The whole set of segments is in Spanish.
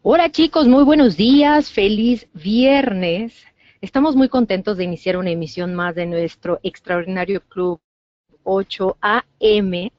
Hola chicos, muy buenos días, feliz viernes. Estamos muy contentos de iniciar una emisión más de nuestro extraordinario club 8 AM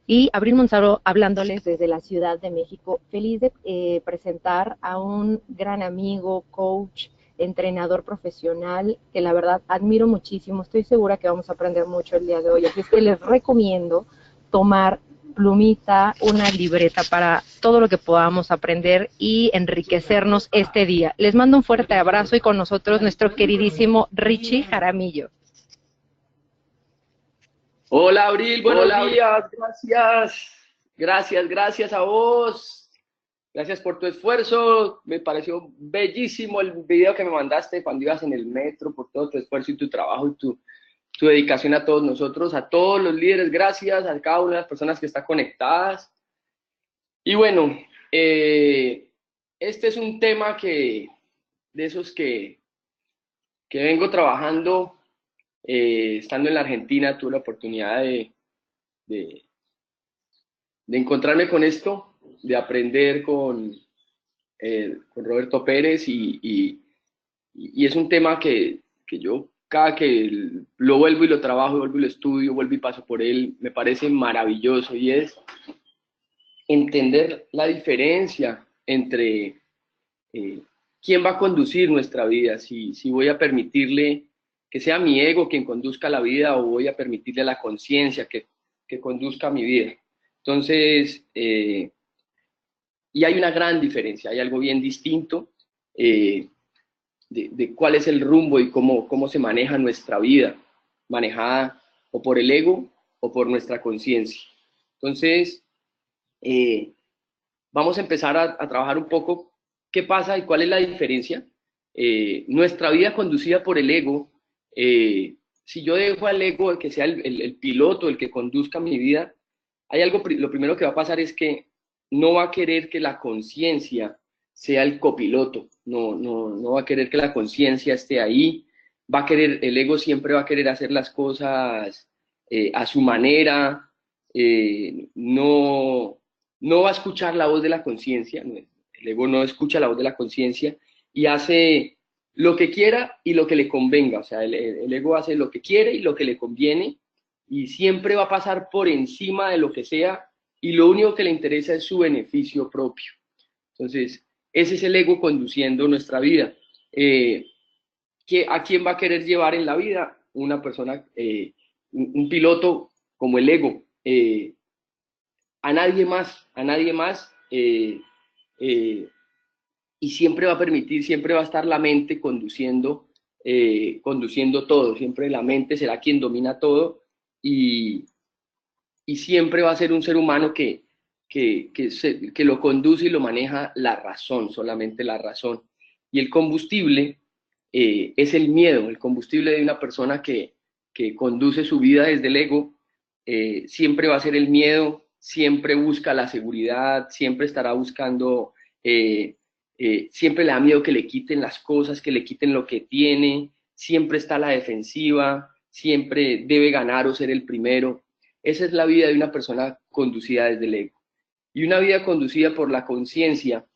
y Abril Monzaro hablándoles desde la Ciudad de México. Feliz de presentar a un gran amigo, coach, entrenador profesional que la verdad admiro muchísimo. Estoy segura que vamos a aprender mucho el día de hoy, así es que les recomiendo tomar plumita, una libreta para todo lo que podamos aprender y enriquecernos este día. Les mando un fuerte abrazo y con nosotros nuestro queridísimo Richie Jaramillo. Hola Abril, buenos Hola. días, gracias, gracias a vos, gracias por tu esfuerzo, me pareció bellísimo el video que me mandaste cuando ibas en el metro, por todo tu esfuerzo y tu trabajo y tu dedicación a todos nosotros, a todos los líderes, gracias a cada una de las personas que está conectadas. Y bueno, este es un tema de esos que vengo trabajando, estando en la Argentina, tuve la oportunidad de de encontrarme con esto, de aprender con Roberto Pérez y es un tema que yo cada que lo vuelvo y lo trabajo, vuelvo y lo estudio, vuelvo y paso por él, me parece maravilloso y es entender la diferencia entre quién va a conducir nuestra vida, si voy a permitirle que sea mi ego quien conduzca la vida o voy a permitirle a la conciencia que conduzca mi vida. Entonces, y hay una gran diferencia, hay algo bien distinto eh, de cuál es el rumbo y cómo se maneja nuestra vida, manejada o por el ego o por nuestra conciencia. Entonces, eh, vamos a empezar a trabajar un poco qué pasa y cuál es la diferencia. Nuestra vida conducida por el ego, si yo dejo al ego que sea el piloto, el que conduzca mi vida, hay algo, lo primero que va a pasar es que no va a querer que la conciencia sea el copiloto, no va a querer que la conciencia esté ahí, va a querer, el ego siempre va a querer hacer las cosas a su manera, no va a escuchar la voz de la conciencia, el ego no escucha la voz de la conciencia y hace lo que quiera y lo que le convenga, o sea, el ego hace lo que quiere y lo que le conviene y siempre va a pasar por encima de lo que sea y lo único que le interesa es su beneficio propio. Entonces, ese es el ego conduciendo nuestra vida. ¿A quién va a querer llevar en la vida? Una persona, un piloto como el ego. A nadie más, eh, y siempre va a permitir, siempre va a estar la mente conduciendo todo, siempre la mente será quien domina todo y, y siempre va a ser un ser humano que lo conduce y lo maneja la razón, solamente la razón. Y el combustible es el miedo, el combustible de una persona que conduce su vida desde el ego, siempre va a ser el miedo, siempre busca la seguridad, siempre estará buscando, siempre le da miedo que le quiten las cosas, que le quiten lo que tiene, siempre está a la defensiva, siempre debe ganar o ser el primero. Esa es la vida de una persona conducida desde el ego. Y una vida conducida por la conciencia,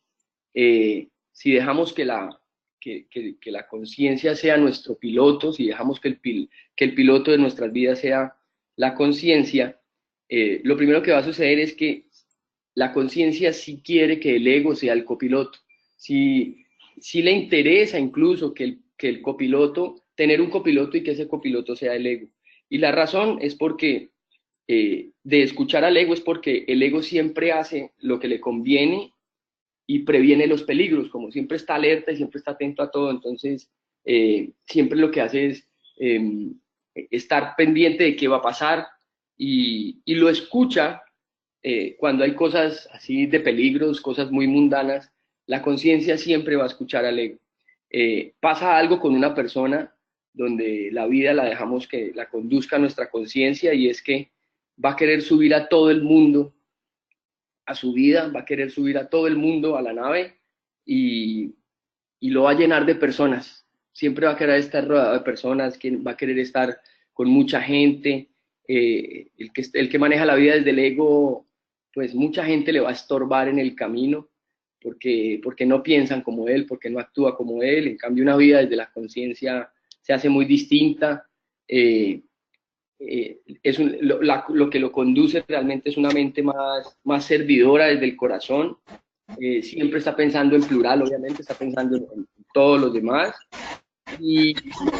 si dejamos que la conciencia sea nuestro piloto, si dejamos que el piloto de nuestras vidas sea la conciencia, lo primero que va a suceder es que la conciencia sí quiere que el ego sea el copiloto, sí le interesa incluso que el copiloto, tener un copiloto y que ese copiloto sea el ego. Y la razón es porque de escuchar al ego es porque el ego siempre hace lo que le conviene y previene los peligros, como siempre está alerta y siempre está atento a todo, entonces siempre lo que hace es estar pendiente de qué va a pasar y lo escucha cuando hay cosas así de peligros, cosas muy mundanas, la conciencia siempre va a escuchar al ego. Pasa algo con una persona donde la vida la dejamos que la conduzca nuestra conciencia y es que va a querer subir a todo el mundo a su vida, va a querer subir a todo el mundo a la nave y, y lo va a llenar de personas. Siempre va a querer estar rodeado de personas, que va a querer estar con mucha gente. El que maneja la vida desde el ego, pues mucha gente le va a estorbar en el camino porque no piensan como él, porque no actúa como él. En cambio, una vida desde la conciencia se hace muy distinta. Lo que lo conduce realmente es una mente más servidora desde el corazón. Siempre está pensando en plural, obviamente, está pensando en todos los demás. Y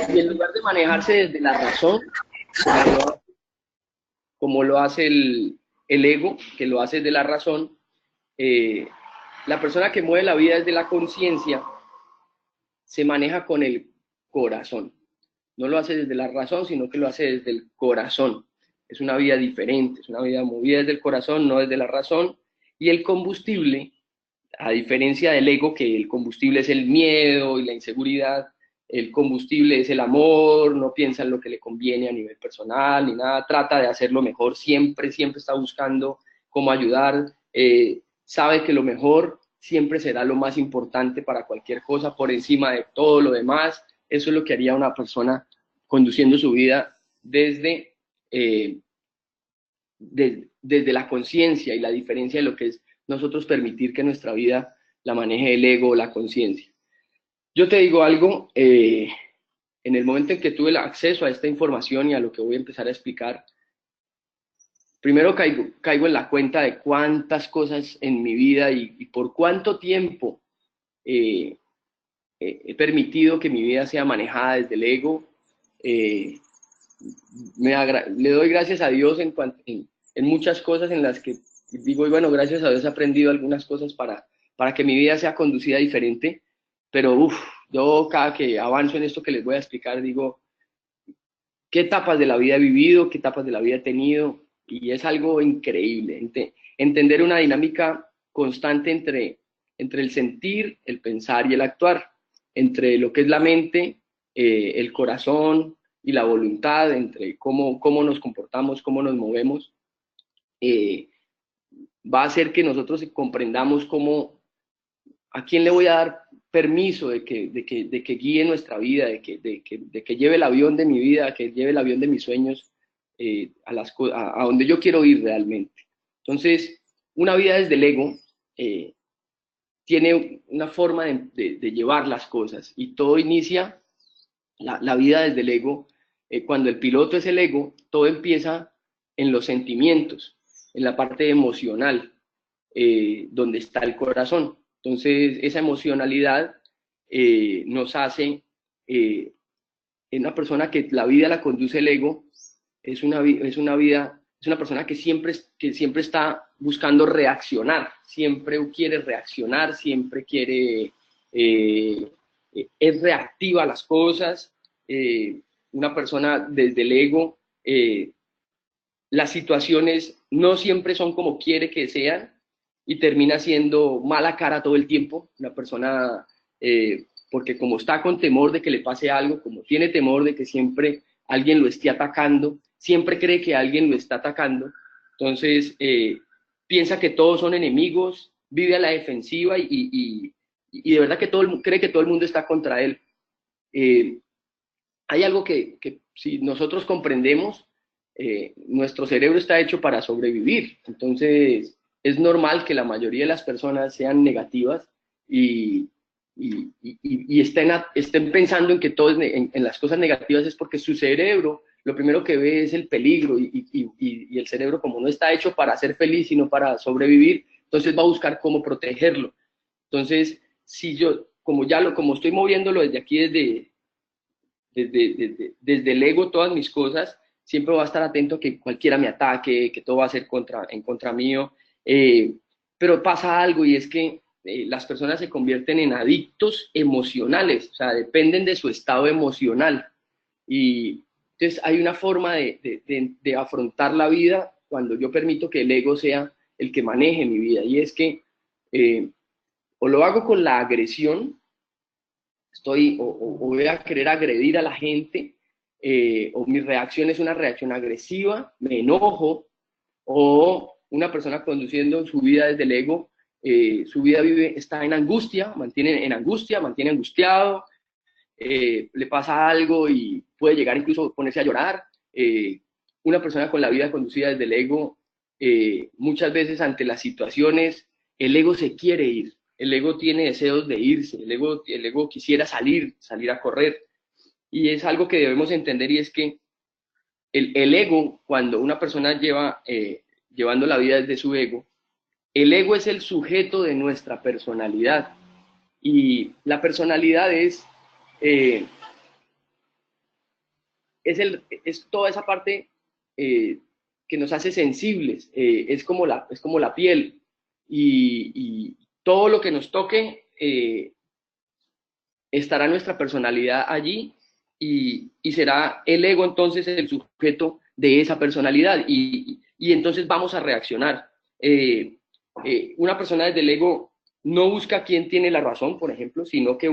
en lugar de manejarse desde la razón, como lo hace el ego, que lo hace desde la razón, la persona que mueve la vida desde la conciencia se maneja con el corazón. No lo hace desde la razón, sino que lo hace desde el corazón. Es una vida diferente, es una vida movida desde el corazón, no desde la razón. Y el combustible, a diferencia del ego, que el combustible es el miedo y la inseguridad, el combustible es el amor, no piensa en lo que le conviene a nivel personal ni nada, trata de hacerlo mejor, siempre está buscando cómo ayudar, sabe que lo mejor siempre será lo más importante para cualquier cosa por encima de todo lo demás. Eso es lo que haría una persona conduciendo su vida desde la conciencia, y la diferencia de lo que es nosotros permitir que nuestra vida la maneje el ego o la conciencia. Yo te digo algo, en el momento en que tuve el acceso a esta información y a lo que voy a empezar a explicar, primero caigo en la cuenta de cuántas cosas en mi vida y por cuánto tiempo he permitido que mi vida sea manejada desde el ego. Le doy gracias a Dios en muchas cosas en las que digo, y bueno, gracias a Dios he aprendido algunas cosas para que mi vida sea conducida diferente, pero yo cada que avanzo en esto que les voy a explicar, digo, qué etapas de la vida he vivido, qué etapas de la vida he tenido, y es algo increíble, entender una dinámica constante entre el sentir, el pensar y el actuar, entre lo que es la mente, el corazón y la voluntad, entre cómo nos comportamos, cómo nos movemos, va a hacer que nosotros comprendamos a quién le voy a dar permiso de que guíe nuestra vida, de que lleve el avión de mi vida, que lleve el avión de mis sueños a donde yo quiero ir realmente. Entonces, una vida desde el ego tiene una forma de llevar las cosas, y todo inicia, la vida desde el ego, cuando el piloto es el ego, todo empieza en los sentimientos, en la parte emocional, donde está el corazón. Entonces, esa emocionalidad nos hace, una persona que la vida la conduce el ego, es una persona que siempre está buscando reaccionar, siempre quiere reaccionar, siempre quiere, es reactiva a las cosas. Una persona desde el ego, las situaciones no siempre son como quiere que sean, y termina siendo mala cara todo el tiempo. Una persona, porque como está con temor de que le pase algo, como tiene temor de que siempre alguien lo esté atacando, siempre cree que alguien lo está atacando, entonces piensa que todos son enemigos, vive a la defensiva y de verdad que cree que todo el mundo está contra él. Hay algo que si nosotros comprendemos, nuestro cerebro está hecho para sobrevivir, entonces es normal que la mayoría de las personas sean negativas y estén pensando en que en las cosas negativas, es porque su cerebro lo primero que ve es el peligro, y el cerebro, como no está hecho para ser feliz sino para sobrevivir, entonces va a buscar cómo protegerlo. Entonces, si yo, como estoy moviéndolo desde aquí, desde el ego, todas mis cosas, siempre voy a estar atento a que cualquiera me ataque, que todo va a ser en contra mío. Pero pasa algo, y es que las personas se convierten en adictos emocionales, o sea, dependen de su estado emocional. Y entonces hay una forma de afrontar la vida cuando yo permito que el ego sea el que maneje mi vida, y es que o lo hago con la agresión, o voy a querer agredir a la gente, o mi reacción es una reacción agresiva, me enojo, o una persona conduciendo su vida desde el ego, su vida está en angustia, mantiene angustiado, le pasa algo y puede llegar incluso a ponerse a llorar. Una persona con la vida conducida desde el ego, muchas veces ante las situaciones, el ego se quiere ir, el ego tiene deseos de irse, el ego quisiera salir a correr. Y es algo que debemos entender, y es que el ego, cuando una persona llevando la vida desde su ego, el ego es el sujeto de nuestra personalidad. Y la personalidad eh, es toda esa parte que nos hace sensibles, es como la piel. Y todo lo que nos toque estará nuestra personalidad allí, y será el ego entonces el sujeto de esa personalidad, y entonces vamos a reaccionar. Una persona desde el ego no busca quién tiene la razón, por ejemplo, sino que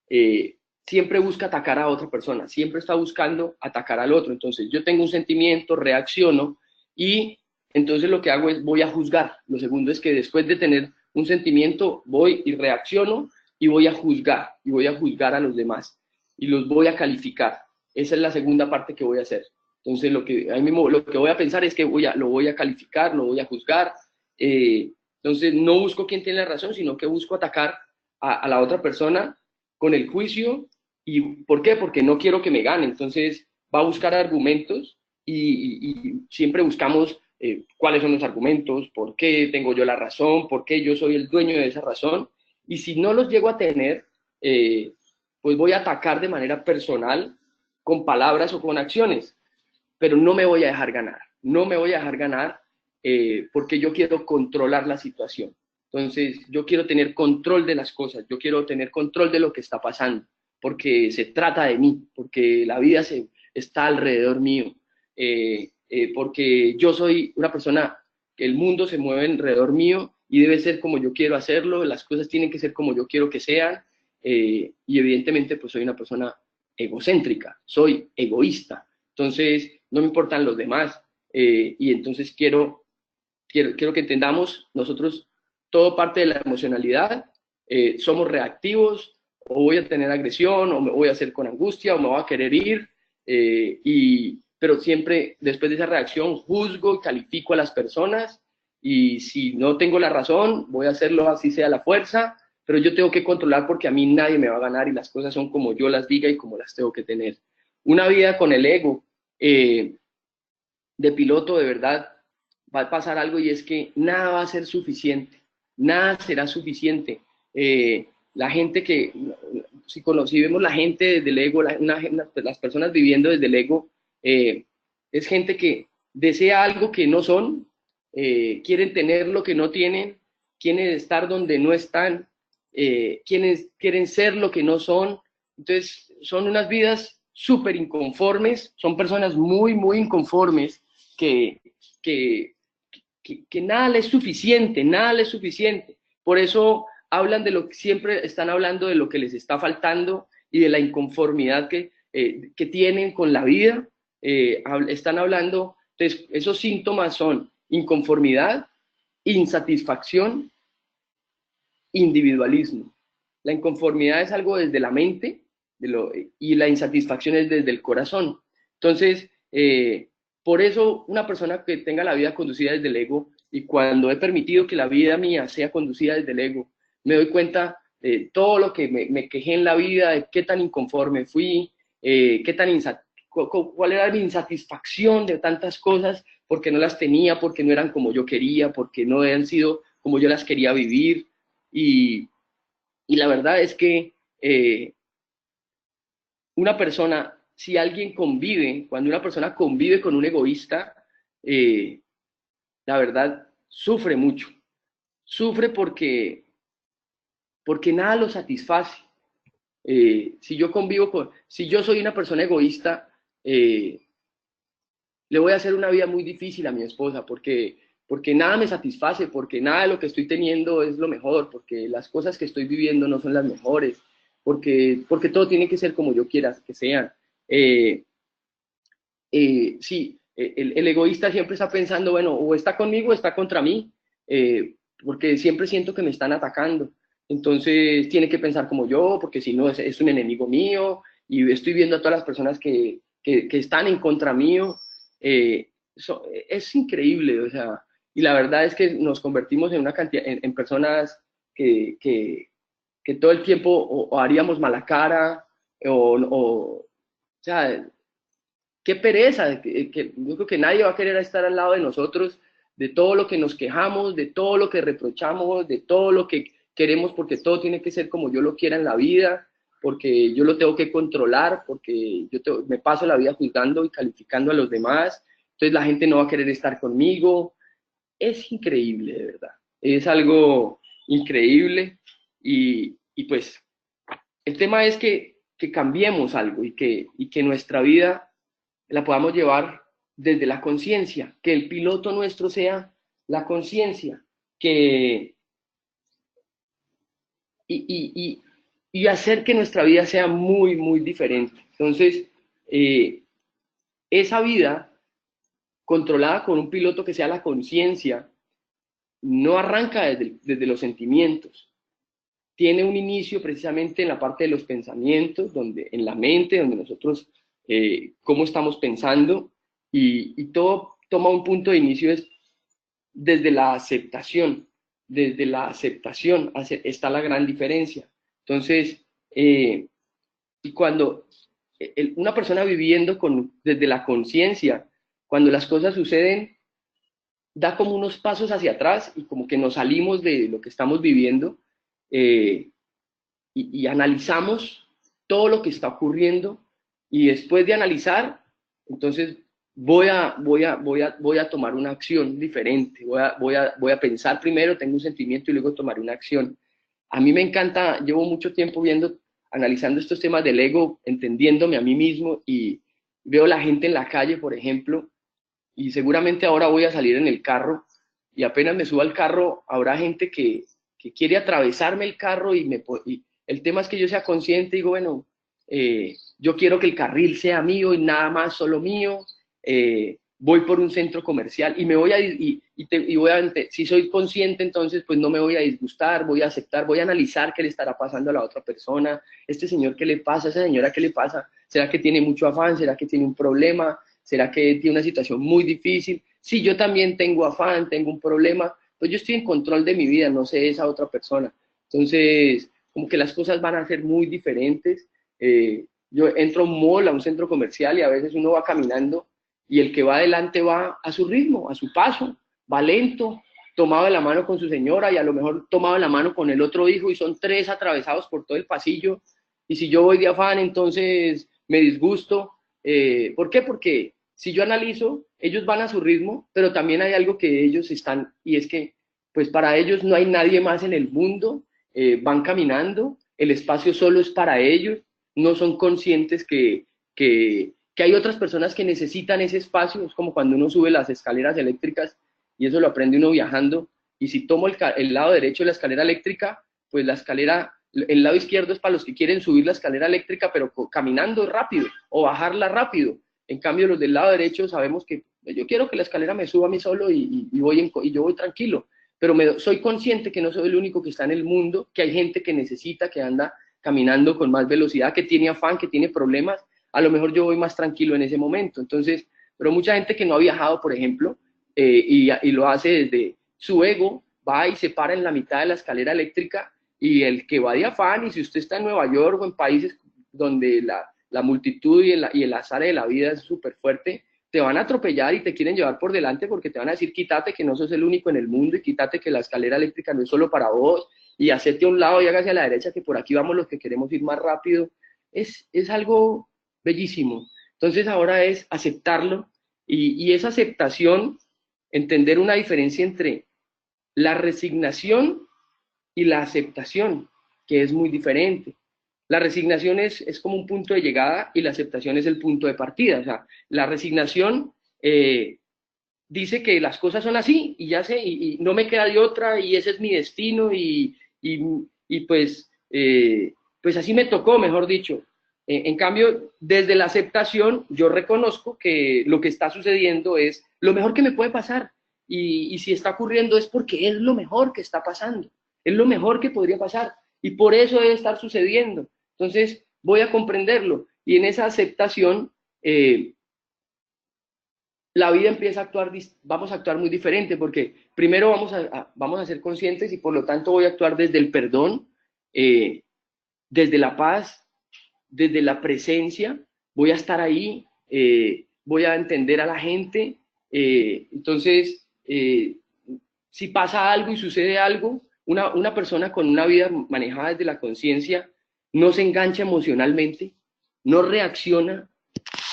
eh, siempre busca atacar a otra persona, siempre está buscando atacar al otro. Entonces yo tengo un sentimiento, reacciono, y entonces lo que hago es voy a juzgar. Lo segundo es que después de tener un sentimiento voy y reacciono, y voy a juzgar a los demás, y los voy a calificar. Esa es la segunda parte que voy a hacer. Entonces ahí mismo, lo que voy a pensar es que lo voy a calificar, lo voy a juzgar. Entonces no busco quién tiene la razón, sino que busco atacar a la otra persona con el juicio. ¿Y por qué? Porque no quiero que me gane. Entonces va a buscar argumentos, y siempre buscamos cuáles son los argumentos, por qué tengo yo la razón, por qué yo soy el dueño de esa razón. Y si no los llego a tener, pues voy a atacar de manera personal, con palabras o con acciones, pero no me voy a dejar ganar, no me voy a dejar ganar, porque yo quiero controlar la situación. Entonces, yo quiero tener control de las cosas, yo quiero tener control de lo que está pasando, porque se trata de mí, porque la vida está alrededor mío, porque yo soy una persona, que el mundo se mueve alrededor mío, y debe ser como yo quiero hacerlo, las cosas tienen que ser como yo quiero que sean, y evidentemente pues soy una persona egocéntrica, soy egoísta. Entonces no me importan los demás, y entonces quiero que entendamos nosotros todo parte de la emocionalidad. Somos reactivos, o voy a tener agresión, o me voy a hacer con angustia, o me voy a querer ir, pero siempre después de esa reacción juzgo y califico a las personas, y si no tengo la razón, voy a hacerlo así sea la fuerza, pero yo tengo que controlar, porque a mí nadie me va a ganar, y las cosas son como yo las diga y como las tengo que tener. Una vida con el ego de piloto, de verdad, va a pasar algo, y es que nada va a ser suficiente, nada será suficiente. La gente si vemos la gente desde el ego, las personas viviendo desde el ego, es gente que desea algo que no son, quieren tener lo que no tienen, quieren estar donde no están, quieren ser lo que no son. Entonces son unas vidas súper inconformes, son personas muy, muy inconformes, que, que, que nada les es suficiente, nada les es suficiente. Por eso hablan de lo que siempre están hablando, de lo que les está faltando, y de la inconformidad que tienen con la vida. Están hablando, entonces esos síntomas son inconformidad, insatisfacción, individualismo. La inconformidad es algo desde la mente, y la insatisfacción es desde el corazón. Entonces, por eso una persona que tenga la vida conducida desde el ego, y cuando he permitido que la vida mía sea conducida desde el ego, me doy cuenta de todo lo que me quejé en la vida, de qué tan inconforme fui, cuál era mi insatisfacción de tantas cosas, porque no las tenía, porque no eran como yo quería, porque no habían sido como yo las quería vivir. Y, y la verdad es que una persona, si alguien convive, cuando una persona convive con un egoísta, eh, la verdad sufre mucho. Sufre porque nada lo satisface. Si yo soy una persona egoísta, le voy a hacer una vida muy difícil a mi esposa, porque nada me satisface, porque nada de lo que estoy teniendo es lo mejor, porque las cosas que estoy viviendo no son las mejores, porque todo tiene que ser como yo quiera que sean. Eh, sí, el egoísta siempre está pensando, bueno, o está conmigo o está contra mí, porque siempre siento que me están atacando. Entonces tiene que pensar como yo, porque si no es un enemigo mío, y estoy viendo a todas las personas que están en contra mío. Es increíble, o sea, y la verdad es que nos convertimos en una cantidad, en personas que, que, que todo el tiempo o haríamos mala cara, o sea, qué pereza, yo creo que nadie va a querer estar al lado de nosotros, de todo lo que nos quejamos, de todo lo que reprochamos, de todo lo que queremos, porque todo tiene que ser como yo lo quiera en la vida, porque yo lo tengo que controlar, porque me paso la vida juzgando y calificando a los demás, entonces la gente no va a querer estar conmigo. Es increíble, de verdad. Es algo increíble y pues el tema es que cambiemos algo y que nuestra vida la podamos llevar desde la conciencia, que el piloto nuestro sea la conciencia, que y hacer que nuestra vida sea muy, muy diferente. Entonces, esa vida controlada con un piloto que sea la conciencia, no arranca desde los sentimientos, tiene un inicio precisamente en la parte de los pensamientos, donde, en la mente, donde nosotros, cómo estamos pensando, y todo toma un punto de inicio es desde la aceptación. Desde la aceptación está la gran diferencia. Entonces, y cuando una persona viviendo desde la conciencia, cuando las cosas suceden, da como unos pasos hacia atrás y como que nos salimos de lo que estamos viviendo, eh, y analizamos todo lo que está ocurriendo, y después de analizar, entonces voy a tomar una acción diferente, voy a pensar primero, tengo un sentimiento y luego tomar una acción. A mí me encanta, llevo mucho tiempo analizando estos temas del ego, entendiéndome a mí mismo, y veo la gente en la calle, por ejemplo, y seguramente ahora voy a salir en el carro y apenas me suba al carro habrá gente que quiere atravesarme el carro y el tema es que yo sea consciente y digo, bueno, yo quiero que el carril sea mío y nada más solo mío, voy por un centro comercial y me voy a, y voy a, si soy consciente entonces pues no me voy a disgustar, voy a aceptar, voy a analizar qué le estará pasando a la otra persona, este señor qué le pasa, esa señora qué le pasa, será que tiene mucho afán, será que tiene un problema, será que tiene una situación muy difícil, si yo también tengo afán, tengo un problema, pues yo estoy en control de mi vida, no sé esa otra persona. Entonces, como que las cosas van a ser muy diferentes. Yo entro a un mall, a un centro comercial y a veces uno va caminando y el que va adelante va a su ritmo, a su paso, va lento, tomado de la mano con su señora y a lo mejor tomado de la mano con el otro hijo y son tres atravesados por todo el pasillo y si yo voy de afán entonces me disgusto. ¿Por qué? Porque si yo analizo, ellos van a su ritmo, pero también hay algo que ellos están, y es que pues para ellos no hay nadie más en el mundo, van caminando, el espacio solo es para ellos, no son conscientes que hay otras personas que necesitan ese espacio, es como cuando uno sube las escaleras eléctricas, y eso lo aprende uno viajando, y si tomo el lado derecho de la escalera eléctrica, pues la escalera, el lado izquierdo es para los que quieren subir la escalera eléctrica, pero caminando rápido, o bajarla rápido. En cambio, los del lado derecho sabemos que yo quiero que la escalera me suba a mí solo y yo voy tranquilo, pero soy consciente que no soy el único que está en el mundo, que hay gente que necesita, que anda caminando con más velocidad, que tiene afán, que tiene problemas, a lo mejor yo voy más tranquilo en ese momento. Entonces, pero mucha gente que no ha viajado, por ejemplo, y lo hace desde su ego, va y se para en la mitad de la escalera eléctrica, y el que va de afán, y si usted está en Nueva York o en países donde la multitud y el azar de la vida es súper fuerte, te van a atropellar y te quieren llevar por delante porque te van a decir quítate que no sos el único en el mundo y quítate que la escalera eléctrica no es solo para vos y hacerte a un lado y hágase a la derecha que por aquí vamos los que queremos ir más rápido. Es algo bellísimo. Entonces ahora es aceptarlo y esa aceptación, entender una diferencia entre la resignación y la aceptación, que es muy diferente. La resignación es como un punto de llegada y la aceptación es el punto de partida. O sea, la resignación dice que las cosas son así y ya sé, y no me queda de otra y ese es mi destino y pues, pues así me tocó, mejor dicho. En cambio, desde la aceptación, yo reconozco que lo que está sucediendo es lo mejor que me puede pasar y si está ocurriendo es porque es lo mejor que está pasando, es lo mejor que podría pasar y por eso debe estar sucediendo. Entonces, voy a comprenderlo y en esa aceptación la vida empieza a actuar, vamos a actuar muy diferente, porque primero vamos a ser conscientes y por lo tanto voy a actuar desde el perdón, desde la paz, desde la presencia, voy a estar ahí, voy a entender a la gente, entonces, si pasa algo y sucede algo, una persona con una vida manejada desde la conciencia no se engancha emocionalmente, no reacciona.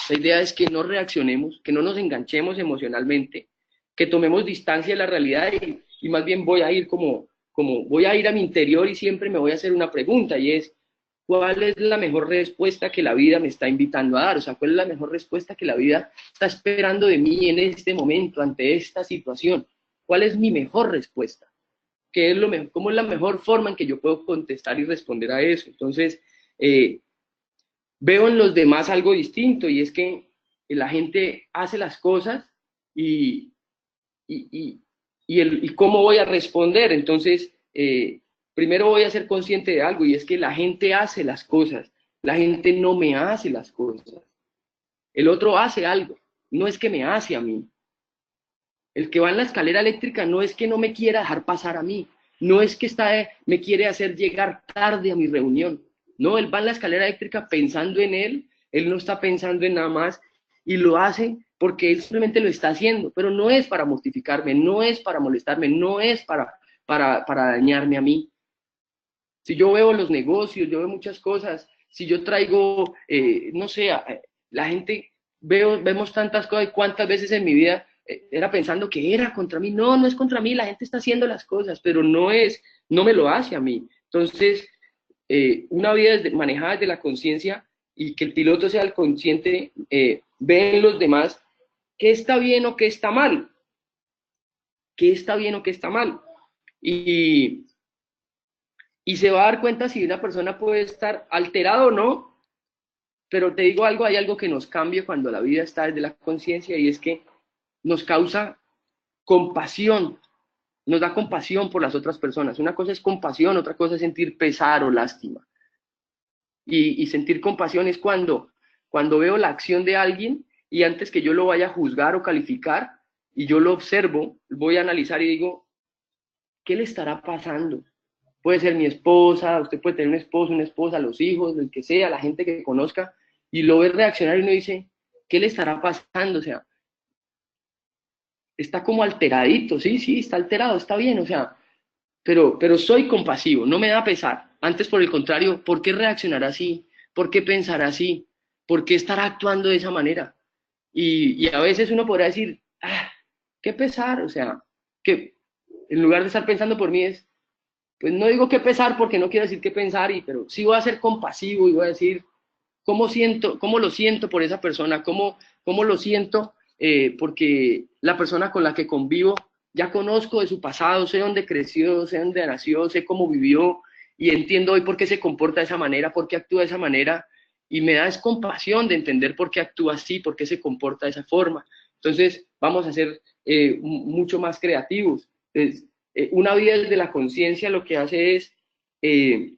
La idea es que no reaccionemos, que no nos enganchemos emocionalmente, que tomemos distancia de la realidad y más bien voy a ir como voy a ir a mi interior y siempre me voy a hacer una pregunta y es, ¿cuál es la mejor respuesta que la vida me está invitando a dar? O sea, ¿cuál es la mejor respuesta que la vida está esperando de mí en este momento, ante esta situación? ¿Cuál es mi mejor respuesta? ¿Qué es lo mejor? ¿Cómo es la mejor forma en que yo puedo contestar y responder a eso? Entonces, veo en los demás algo distinto y es que la gente hace las cosas y, y, y cómo voy a responder. Entonces, primero voy a ser consciente de algo y es que la gente hace las cosas, la gente no me hace las cosas. El otro hace algo, no es que me hace a mí. El que va en la escalera eléctrica no es que no me quiera dejar pasar a mí, no es que me quiere hacer llegar tarde a mi reunión. No, él va en la escalera eléctrica pensando en él no está pensando en nada más y lo hace porque él simplemente lo está haciendo, pero no es para mortificarme, no es para molestarme, no es para dañarme a mí. Si yo veo los negocios, yo veo muchas cosas, si yo traigo, no sé, la gente, vemos tantas cosas y cuántas veces en mi vida era pensando que era contra mí. No, no es contra mí, la gente está haciendo las cosas, pero no me lo hace a mí. Entonces, una vida manejada desde la conciencia y que el piloto sea el consciente, ve en los demás qué está bien o qué está mal, qué está bien o qué está mal. Y, y se va a dar cuenta si una persona puede estar alterada o no, pero te digo algo, hay algo que nos cambia cuando la vida está desde la conciencia y es que nos causa compasión, nos da compasión por las otras personas. Una cosa es compasión, otra cosa es sentir pesar o lástima. Y sentir compasión es cuando veo la acción de alguien y antes que yo lo vaya a juzgar o calificar y yo lo observo, voy a analizar y digo, ¿qué le estará pasando? Puede ser mi esposa, usted puede tener un esposo, una esposa, los hijos, el que sea, la gente que conozca, y lo ve reaccionar y uno dice, ¿qué le estará pasando? O sea, está como alteradito, sí, sí, está alterado, está bien, o sea, pero soy compasivo, no me da pesar. Antes, por el contrario, ¿por qué reaccionar así? ¿Por qué pensar así? ¿Por qué estar actuando de esa manera? Y a veces uno podrá decir, qué pesar, o sea, que en lugar de estar pensando por mí es, pues no digo qué pesar porque no quiero decir qué pensar, pero sí voy a ser compasivo y voy a decir cómo lo siento por esa persona, cómo lo siento porque la persona con la que convivo ya conozco de su pasado, sé dónde creció, sé dónde nació, sé cómo vivió y entiendo hoy por qué se comporta de esa manera, por qué actúa de esa manera y me da es compasión de entender por qué actúa así, por qué se comporta de esa forma. Entonces vamos a ser mucho más creativos. Entonces, una vida desde la conciencia lo que hace es eh,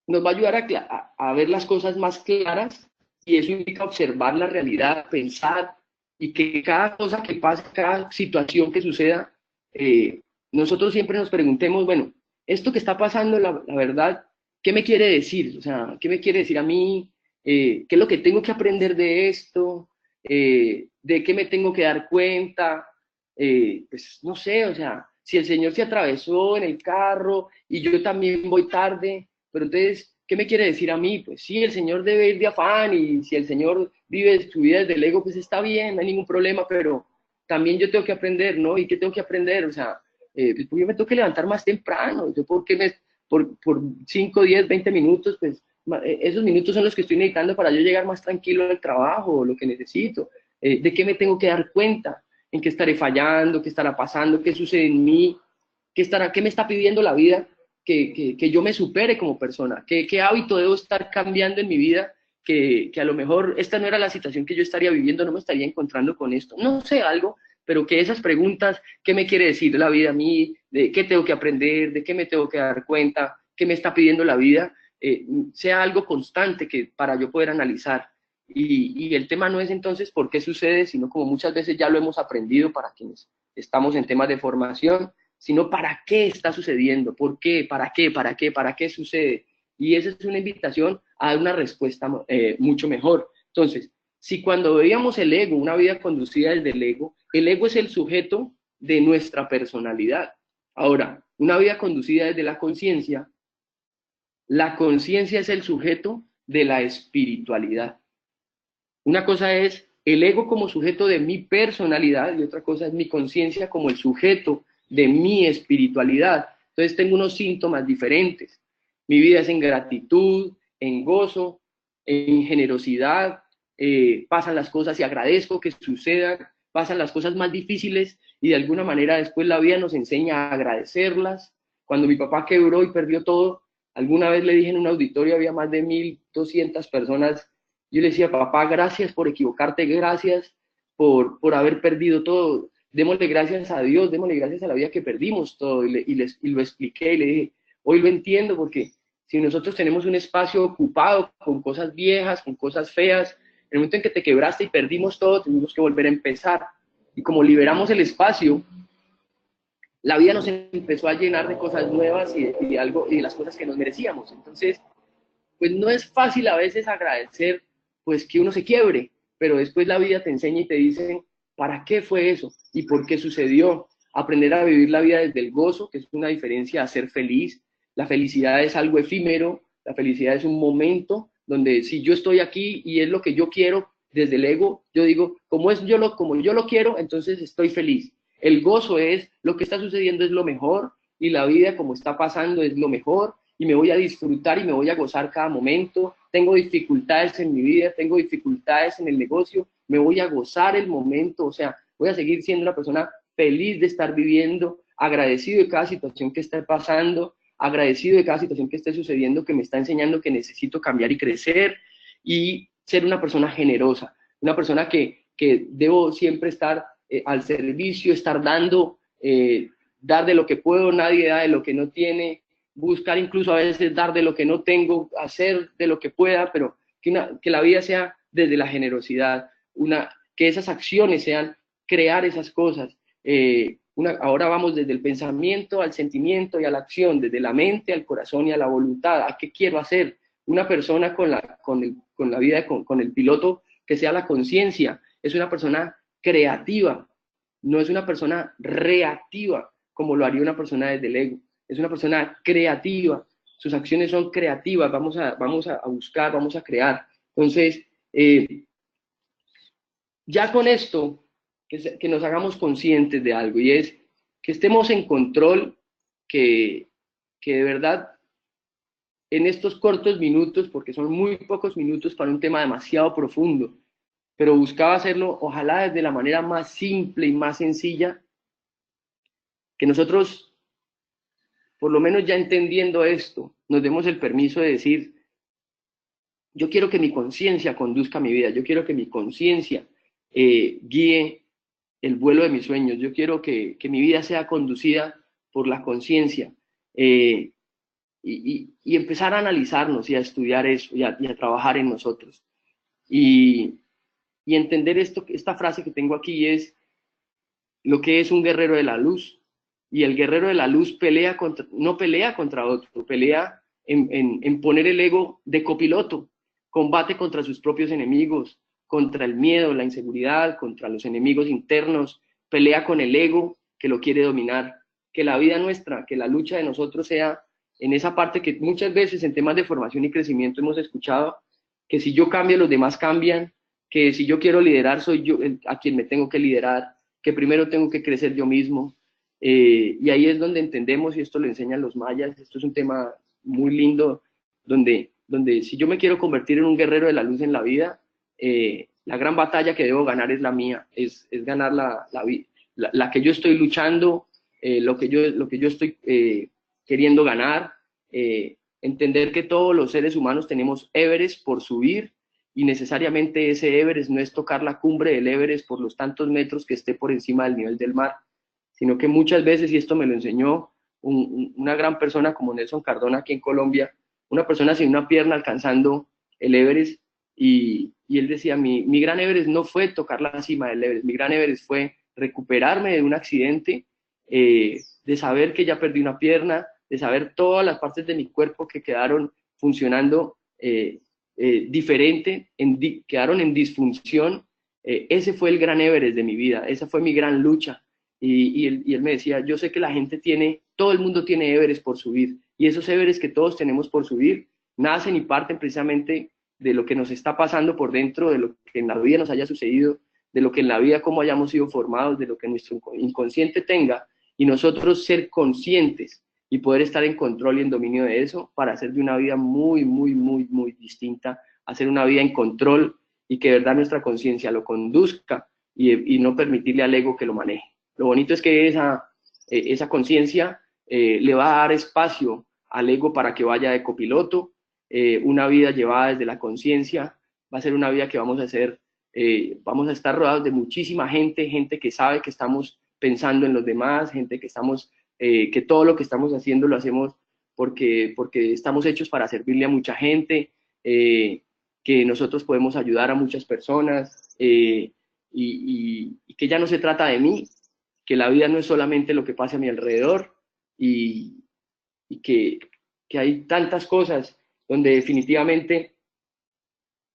nos va a ayudar a ver las cosas más claras y eso implica observar la realidad, pensar y que cada cosa que pase, cada situación que suceda, nosotros siempre nos preguntemos, bueno, esto que está pasando, la verdad, ¿qué me quiere decir? O sea, ¿qué me quiere decir a mí? ¿Qué es lo que tengo que aprender de esto? ¿De qué me tengo que dar cuenta? Pues no sé, o sea, si el Señor se atravesó en el carro y yo también voy tarde, pero entonces, ¿qué me quiere decir a mí? Pues sí, el Señor debe ir de afán y si el Señor vive su vida desde el ego, pues está bien, no hay ningún problema, pero también yo tengo que aprender, ¿no? ¿Y qué tengo que aprender? O sea, pues yo me tengo que levantar más temprano, yo por 5, 10, 20 minutos, pues esos minutos son los que estoy necesitando para yo llegar más tranquilo al trabajo, lo que necesito. ¿De qué me tengo que dar cuenta? ¿En qué estaré fallando? ¿Qué estará pasando? ¿Qué sucede en mí? ¿Qué me está pidiendo la vida? Que yo me supere como persona, qué hábito debo estar cambiando en mi vida, que a lo mejor esta no era la situación que yo estaría viviendo, no me estaría encontrando con esto, no sé, algo, pero que esas preguntas, ¿qué me quiere decir la vida a mí? ¿De qué tengo que aprender? ¿De qué me tengo que dar cuenta? ¿Qué me está pidiendo la vida? Sea algo constante para yo poder analizar Y el tema no es entonces por qué sucede, sino como muchas veces ya lo hemos aprendido para quienes estamos en temas de formación, sino para qué está sucediendo, por qué, para qué sucede. Y esa es una invitación a dar una respuesta mucho mejor. Entonces, si cuando veíamos el ego, una vida conducida desde el ego es el sujeto de nuestra personalidad. Ahora, una vida conducida desde la conciencia es el sujeto de la espiritualidad. Una cosa es el ego como sujeto de mi personalidad y otra cosa es mi conciencia como el sujeto de mi espiritualidad. Entonces tengo unos síntomas diferentes. Mi vida es en gratitud, en gozo, en generosidad, pasan las cosas y agradezco que sucedan, pasan las cosas más difíciles y de alguna manera después la vida nos enseña a agradecerlas. Cuando mi papá quebró y perdió todo, alguna vez le dije en un auditorio, había más de 1.200 personas. Yo le decía, papá, gracias por equivocarte, gracias por haber perdido todo. Démosle gracias a Dios, démosle gracias a la vida que perdimos todo. Y lo expliqué y le dije, hoy lo entiendo porque si nosotros tenemos un espacio ocupado con cosas viejas, con cosas feas, en el momento en que te quebraste y perdimos todo, tenemos que volver a empezar. Y como liberamos el espacio, la vida nos empezó a llenar de cosas nuevas y de las cosas que nos merecíamos. Entonces, pues no es fácil a veces agradecer pues que uno se quiebre, pero después la vida te enseña y te dice, ¿para qué fue eso? ¿Y por qué sucedió? Aprender a vivir la vida desde el gozo, que es una diferencia a ser feliz. La felicidad es algo efímero, la felicidad es un momento donde si yo estoy aquí y es lo que yo quiero, desde el ego, yo digo, como yo lo quiero, entonces estoy feliz. El gozo es lo que está sucediendo es lo mejor y la vida como está pasando es lo mejor y me voy a disfrutar y me voy a gozar cada momento. Tengo dificultades en mi vida, tengo dificultades en el negocio, me voy a gozar el momento, o sea, voy a seguir siendo una persona feliz de estar viviendo, agradecido de cada situación que esté pasando, agradecido de cada situación que esté sucediendo, que me está enseñando que necesito cambiar y crecer y ser una persona generosa, una persona que debo siempre estar al servicio, estar dando, dar de lo que puedo, nadie da de lo que no tiene, buscar incluso a veces dar de lo que no tengo, hacer de lo que pueda, pero que la vida sea desde la generosidad, que esas acciones sean crear esas cosas. Ahora vamos desde el pensamiento al sentimiento y a la acción, desde la mente al corazón y a la voluntad. ¿A qué quiero hacer? Una persona con la vida, con el piloto, que sea la conciencia, es una persona creativa, no es una persona reactiva, como lo haría una persona desde el ego. Es una persona creativa, sus acciones son creativas, vamos a buscar, vamos a crear. Entonces, ya con esto, que nos hagamos conscientes de algo, y es que estemos en control, que de verdad en estos cortos minutos, porque son muy pocos minutos para un tema demasiado profundo, pero buscaba hacerlo, ojalá desde la manera más simple y más sencilla, que nosotros, por lo menos ya entendiendo esto, nos demos el permiso de decir, yo quiero que mi conciencia conduzca mi vida, yo quiero que mi conciencia guíe el vuelo de mis sueños, yo quiero que mi vida sea conducida por la conciencia y empezar a analizarnos y a estudiar eso y a trabajar en nosotros. Y entender esta frase que tengo aquí es lo que es un guerrero de la luz. Y el guerrero de la luz no pelea contra otro, pelea en poner el ego de copiloto, combate contra sus propios enemigos, contra el miedo, la inseguridad, contra los enemigos internos, pelea con el ego que lo quiere dominar. Que la vida nuestra, que la lucha de nosotros sea en esa parte que muchas veces en temas de formación y crecimiento hemos escuchado, que si yo cambio, los demás cambian, que si yo quiero liderar, soy yo a quien me tengo que liderar, que primero tengo que crecer yo mismo. Y ahí es donde entendemos, y esto lo enseñan los mayas, esto es un tema muy lindo, donde si yo me quiero convertir en un guerrero de la luz en la vida, la gran batalla que debo ganar es la mía, es ganar la que yo estoy luchando, lo que yo estoy queriendo ganar, entender que todos los seres humanos tenemos Everest por subir, y necesariamente ese Everest no es tocar la cumbre del Everest por los tantos metros que esté por encima del nivel del mar, sino que muchas veces, y esto me lo enseñó una gran persona como Nelson Cardona aquí en Colombia, una persona sin una pierna alcanzando el Everest, y él decía, mi gran Everest no fue tocar la cima del Everest, mi gran Everest fue recuperarme de un accidente, de saber que ya perdí una pierna, de saber todas las partes de mi cuerpo que quedaron funcionando diferente, quedaron en disfunción. Ese fue el gran Everest de mi vida, esa fue mi gran lucha. Y él me decía, yo sé que la gente tiene, todo el mundo tiene Everest por subir, y esos Everest que todos tenemos por subir, nacen y parten precisamente de lo que nos está pasando por dentro, de lo que en la vida nos haya sucedido, de lo que en la vida cómo hayamos sido formados, de lo que nuestro inconsciente tenga, y nosotros ser conscientes y poder estar en control y en dominio de eso para hacer de una vida muy, muy, muy, muy distinta, hacer una vida en control y que de verdad nuestra conciencia lo conduzca y no permitirle al ego que lo maneje. Lo bonito es que esa conciencia le va a dar espacio al ego para que vaya de copiloto. Una vida llevada desde la conciencia va a ser una vida que vamos a hacer, vamos a estar rodeados de muchísima gente, gente que sabe que estamos pensando en los demás, gente que estamos, que todo lo que estamos haciendo lo hacemos porque estamos hechos para servirle a mucha gente, que nosotros podemos ayudar a muchas personas, y que ya no se trata de mí, que la vida no es solamente lo que pasa a mi alrededor, y, y que hay tantas cosas donde definitivamente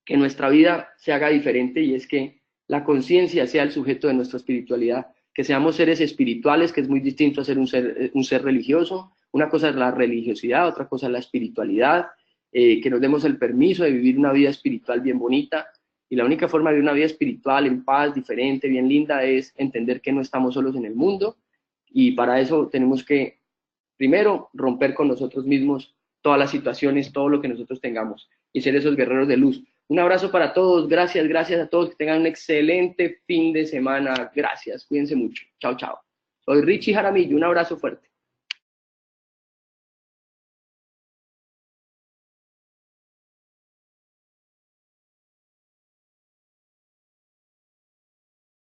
que nuestra vida se haga diferente, y es que la conciencia sea el sujeto de nuestra espiritualidad, que seamos seres espirituales, que es muy distinto a ser un ser religioso. Una cosa es la religiosidad, otra cosa es la espiritualidad, que nos demos el permiso de vivir una vida espiritual bien bonita, y la única forma de vivir una vida espiritual en paz, diferente, bien linda, es entender que no estamos solos en el mundo, y para eso tenemos que, primero, romper con nosotros mismos todas las situaciones, todo lo que nosotros tengamos, y ser esos guerreros de luz. Un abrazo para todos, gracias, gracias a todos, que tengan un excelente fin de semana, gracias, cuídense mucho, chao, chao. Soy Richie Jaramillo, un abrazo fuerte.